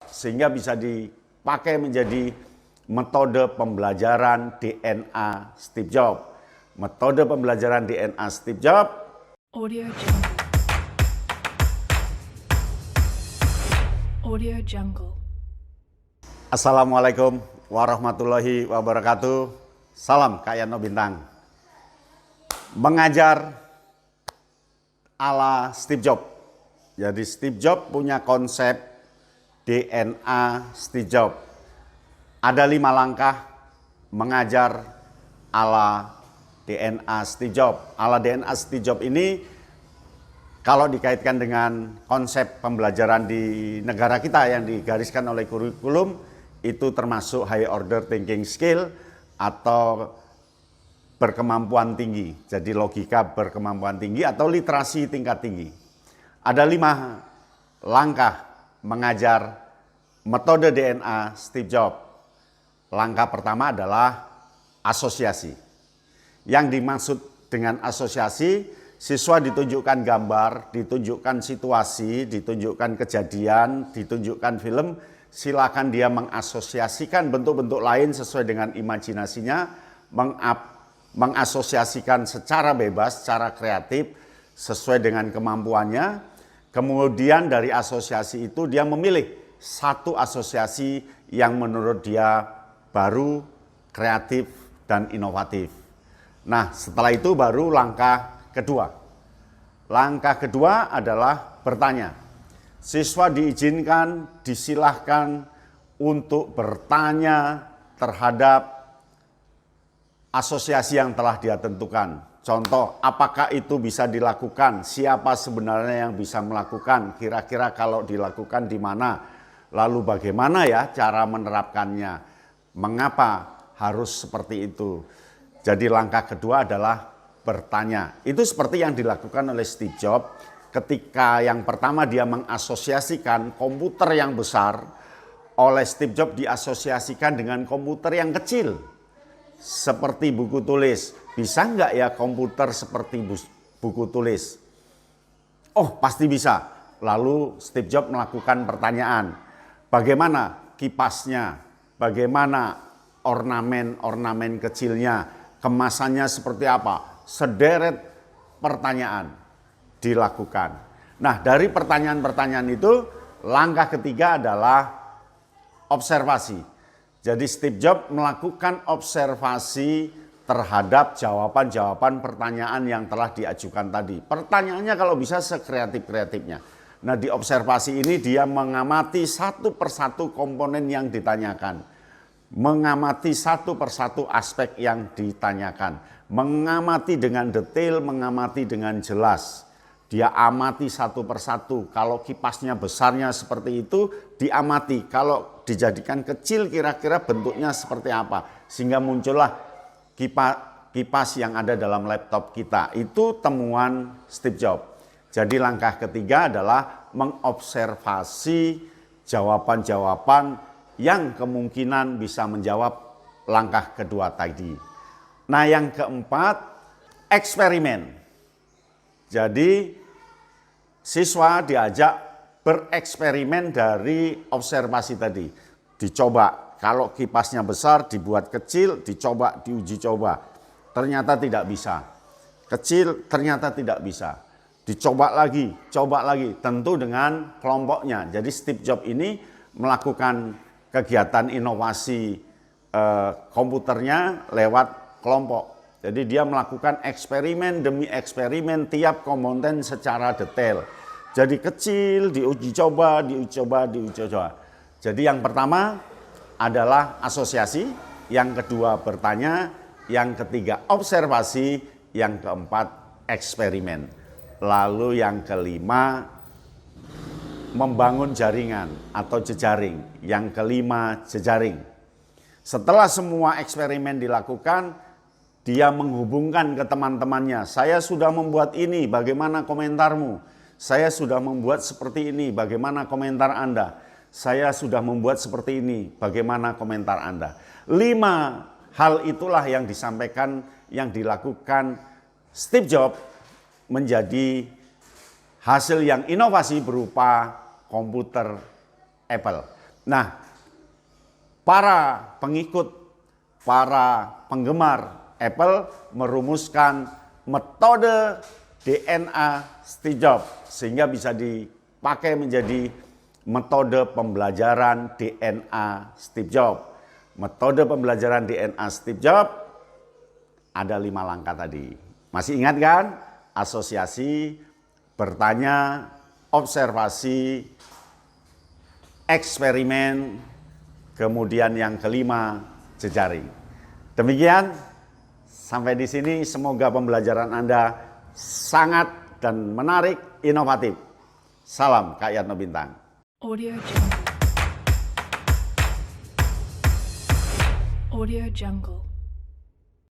sehingga bisa dipakai menjadi metode pembelajaran DNA Steve Jobs. Metode pembelajaran DNA Steve Jobs. Audio Jungle. Audio Jungle. Assalamualaikum warahmatullahi wabarakatuh. Salam Kak Yano Bintang. Mengajar ala Steve Jobs. Jadi Steve Jobs punya konsep DNA Steve Jobs. Ada 5 langkah mengajar ala DNA Steve Jobs. Ala DNA Steve Jobs ini kalau dikaitkan dengan konsep pembelajaran di negara kita yang digariskan oleh kurikulum, itu termasuk high order thinking skill atau berkemampuan tinggi. Jadi logika berkemampuan tinggi atau literasi tingkat tinggi. Ada 5 langkah mengajar metode DNA Steve Jobs. Langkah pertama adalah asosiasi. Yang dimaksud dengan asosiasi, siswa ditunjukkan gambar, ditunjukkan situasi, ditunjukkan kejadian, ditunjukkan film, silakan dia mengasosiasikan bentuk-bentuk lain sesuai dengan imajinasinya, mengasosiasikan secara bebas, secara kreatif, sesuai dengan kemampuannya. Kemudian dari asosiasi itu dia memilih satu asosiasi yang menurut dia baru, kreatif, dan inovatif. Nah, setelah itu baru langkah kedua. Langkah kedua adalah bertanya. Siswa diizinkan, disilahkan untuk bertanya terhadap asosiasi yang telah dia tentukan. Contoh, apakah itu bisa dilakukan? Siapa sebenarnya yang bisa melakukan? Kira-kira kalau dilakukan di mana? Lalu bagaimana ya cara menerapkannya? Mengapa harus seperti itu? Jadi langkah kedua adalah bertanya. Itu seperti yang dilakukan oleh Steve Jobs ketika yang pertama dia mengasosiasikan komputer yang besar. Oleh Steve Jobs diasosiasikan dengan komputer yang kecil. Seperti buku tulis. Bisa nggak ya komputer seperti buku tulis? Oh, pasti bisa. Lalu Steve Jobs melakukan pertanyaan. Bagaimana kipasnya? Bagaimana ornamen-ornamen kecilnya? Kemasannya seperti apa? Sederet pertanyaan dilakukan. Nah, dari pertanyaan-pertanyaan itu, langkah ketiga adalah observasi. Jadi Steve Jobs melakukan observasi terhadap jawaban-jawaban pertanyaan yang telah diajukan tadi. Pertanyaannya kalau bisa sekreatif-kreatifnya. Nah, di observasi ini dia mengamati satu persatu komponen yang ditanyakan. Mengamati satu persatu aspek yang ditanyakan. Mengamati dengan detail, mengamati dengan jelas. Dia amati satu persatu. Kalau kipasnya besarnya seperti itu, diamati. Kalau dijadikan kecil kira-kira bentuknya seperti apa. Sehingga muncullah kipas yang ada dalam laptop kita. Itu temuan Steve Jobs. Jadi langkah ketiga adalah mengobservasi jawaban-jawaban yang kemungkinan bisa menjawab langkah kedua tadi. Nah, yang keempat, eksperimen. Jadi siswa diajak bereksperimen dari observasi tadi. Dicoba, kalau kipasnya besar dibuat kecil, dicoba, diuji coba. Ternyata tidak bisa. Kecil ternyata tidak bisa. Dicoba lagi, coba lagi. Tentu dengan kelompoknya. Jadi Steve Jobs ini melakukan kegiatan inovasi komputernya lewat kelompok. Jadi dia melakukan eksperimen demi eksperimen tiap komponen secara detail. Jadi kecil, diuji coba, diuji coba, diuji coba. Jadi yang pertama adalah asosiasi, yang kedua bertanya, yang ketiga observasi, yang keempat eksperimen. Lalu yang kelima membangun jaringan atau jejaring. Yang kelima jejaring. Setelah semua eksperimen dilakukan, dia menghubungkan ke teman-temannya. Saya sudah membuat ini, bagaimana komentarmu? Saya sudah membuat seperti ini, bagaimana komentar Anda? Saya sudah membuat seperti ini, bagaimana komentar Anda? 5 hal itulah yang disampaikan, yang dilakukan Steve Jobs menjadi hasil yang inovasi berupa komputer Apple. Nah, para pengikut, para penggemar Apple merumuskan metode DNA Steve Jobs sehingga bisa dipakai menjadi metode pembelajaran DNA Steve Jobs. Metode pembelajaran DNA Steve Jobs ada 5 langkah tadi. Masih ingat kan? Asosiasi, bertanya, observasi, eksperimen, kemudian yang kelima, jejaring. Demikian, sampai di sini semoga pembelajaran Anda sangat dan menarik, inovatif. Salam Kak Yatno Bintang. Audio Jungle. Audio Jungle.